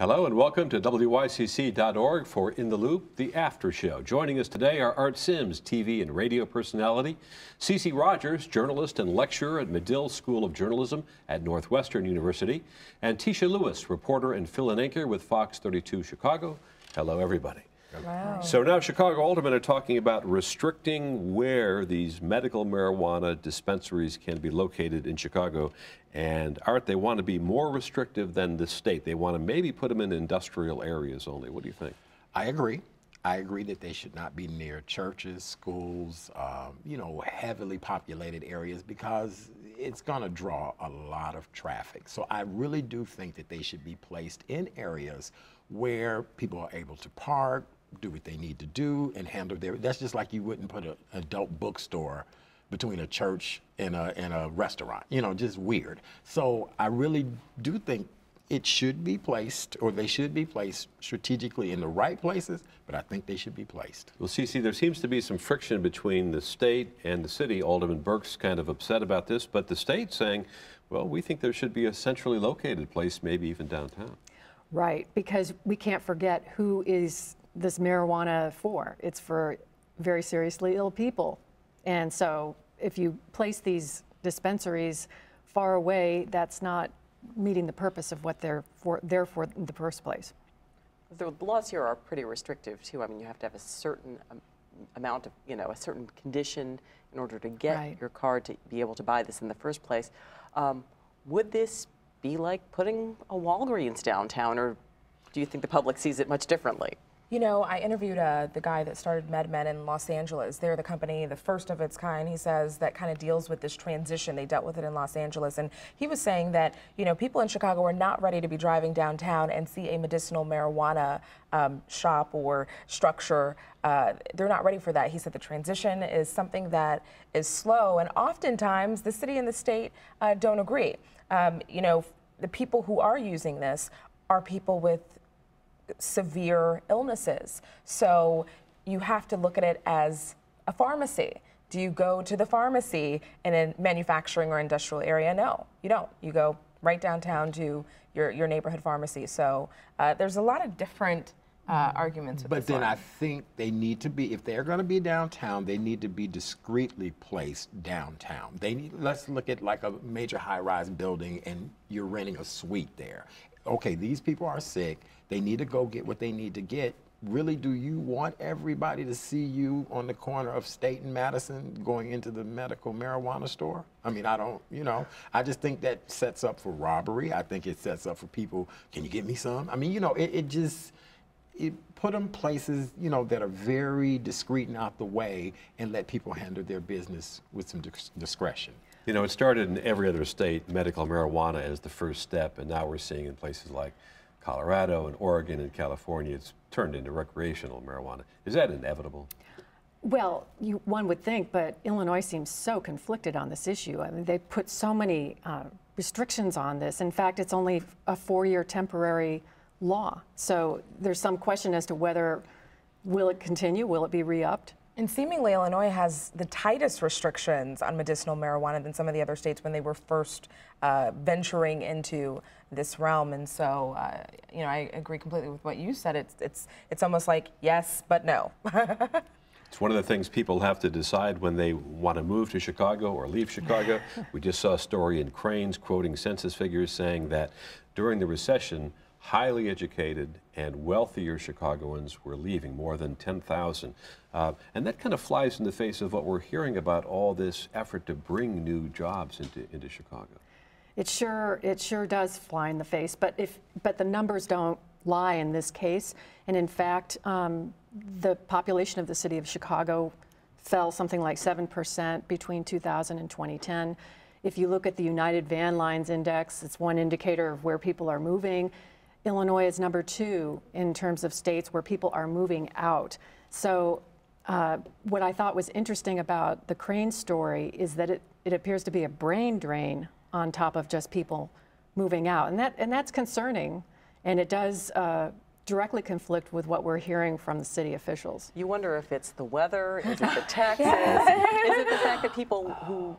Hello and welcome to WYCC.org for In the Loop, the after show. Joining us today are Art Sims, TV and radio personality, Cece Rogers, journalist and lecturer at Medill School of Journalism at Northwestern University, and Tisha Lewis, reporter and fill-in anchor with Fox 32 Chicago. Hello, everybody. Wow. So now Chicago aldermen are talking about restricting where these medical marijuana dispensaries can be located in Chicago. And Art, they want to be more restrictive than the state. They want to maybe put them in industrial areas only. What do you think? I agree. I agree that they should not be near churches, schools, heavily populated areas because it's going to draw a lot of traffic. So I really do think that they should be placed in areas where people are able to park, do what they need to do, and handle their. That's just like you wouldn't put an adult bookstore between a church and a restaurant. You know, just weird. So I really do think it should be placed, or they should be placed strategically in the right places, but I think they should be placed. Well, Cece, there seems to be some friction between the state and the city. Alderman Burke's kind of upset about this, but the state's saying, well, we think there should be a centrally located place, maybe even downtown. Right, because we can't forget who is this marijuana for. It's for very seriously ill people. And so if you place these dispensaries far away, that's not meeting the purpose of what they're for in the first place. The laws here are pretty restrictive too. I mean, you have to have a certain amount of, a certain condition in order to get your card to be able to buy this in the first place. Would this be like putting a Walgreens downtown, or do you think the public sees it much differently? You know, I interviewed the guy that started MedMen in Los Angeles. They're the company, the first of its kind, he says, that kind of deals with this transition. They dealt with it in Los Angeles. And he was saying that, people in Chicago are not ready to be driving downtown and see a medicinal marijuana shop or structure. They're not ready for that. He said the transition is something that is slow. And oftentimes, the city and the state don't agree. The people who are using this are people with severe illnesses. So you have to look at it as a pharmacy. Do you go to the pharmacy in a manufacturing or industrial area? No, you don't. You go right downtown to your neighborhood pharmacy. So there's a lot of different arguments with But this then one. I think they need to be, if they're going to be downtown, they need to be discreetly placed downtown. Let's look at like a major high-rise building and you're renting a suite there. Okay, these people are sick. They need to go get what they need to get. Really, do you want everybody to see you on the corner of State and Madison going into the medical marijuana store? I mean, I don't, I just think that sets up for robbery. I think it sets up for people, can you get me some? I mean, it put them places, that are very discreet and out the way, and let people handle their business with some discretion. It started in every other state, medical marijuana as the first step, and now we're seeing in places like Colorado and Oregon and California, it's turned into recreational marijuana. Is that inevitable? Well, one would think, but Illinois seems so conflicted on this issue. I mean, they put so many restrictions on this. In fact, it's only a 4-year temporary law. So there's some question as to whether, will it continue? Will it be re-upped? And seemingly Illinois has the tightest restrictions on medicinal marijuana than some of the other states when they were first venturing into this realm. And so, I agree completely with what you said. It's almost like yes, but no. It's one of the things people have to decide when they want to move to Chicago or leave Chicago. We just saw a story in Crain's quoting census figures saying that during the recession, highly educated and wealthier Chicagoans were leaving, more than 10,000. And that kind of flies in the face of what we're hearing about all this effort to bring new jobs into Chicago. It sure does fly in the face, but the numbers don't lie in this case. And in fact, the population of the city of Chicago fell something like 7% between 2000 and 2010. If you look at the United Van Lines Index, it's one indicator of where people are moving. Illinois is number 2 in terms of states where people are moving out. So what I thought was interesting about the Crain story is that it appears to be a brain drain on top of just people moving out. And that's concerning, and it does directly conflict with what we're hearing from the city officials. You wonder if it's the weather, is it the taxes, is it the fact that people who,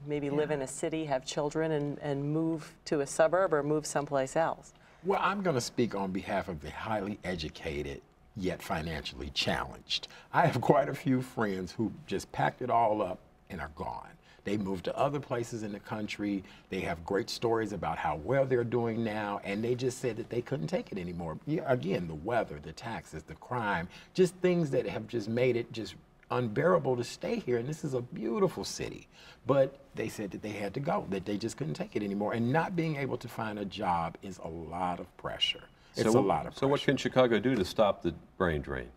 maybe live in a city, have children and move to a suburb or move someplace else? Well, I'm going to speak on behalf of the highly educated yet financially challenged. I have quite a few friends who just packed it all up and are gone. They moved to other places in the country. They have great stories about how well they're doing now, and they just said that they couldn't take it anymore. Yeah, again, the weather, the taxes, the crime, just things that have just made it just unbearable to stay here. And this is a beautiful city. But they said that they had to go, that they just couldn't take it anymore. And not being able to find a job is a lot of pressure. It's a lot of pressure. So what can Chicago do to stop the brain drain?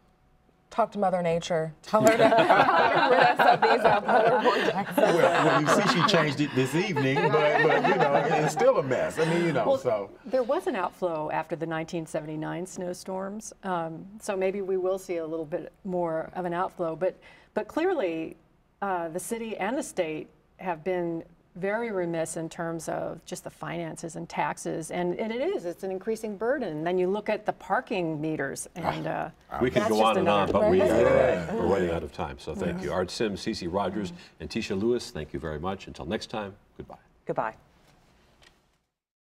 Talk to Mother Nature. Tell her to rid us of these polar vortexes. Well, you see, she changed it this evening, but you know, it's still a mess. I mean, you know, well, so. There was an outflow after the 1979 snowstorms, so maybe we will see a little bit more of an outflow. But clearly, the city and the state have been very remiss in terms of just the finances and taxes, and it's an increasing burden. Then you look at the parking meters, and we can go on and on, but we're running out of time. So thank you. Art Sims, Cece Rogers, and Tisha Lewis, thank you very much. Until next time, goodbye. Goodbye.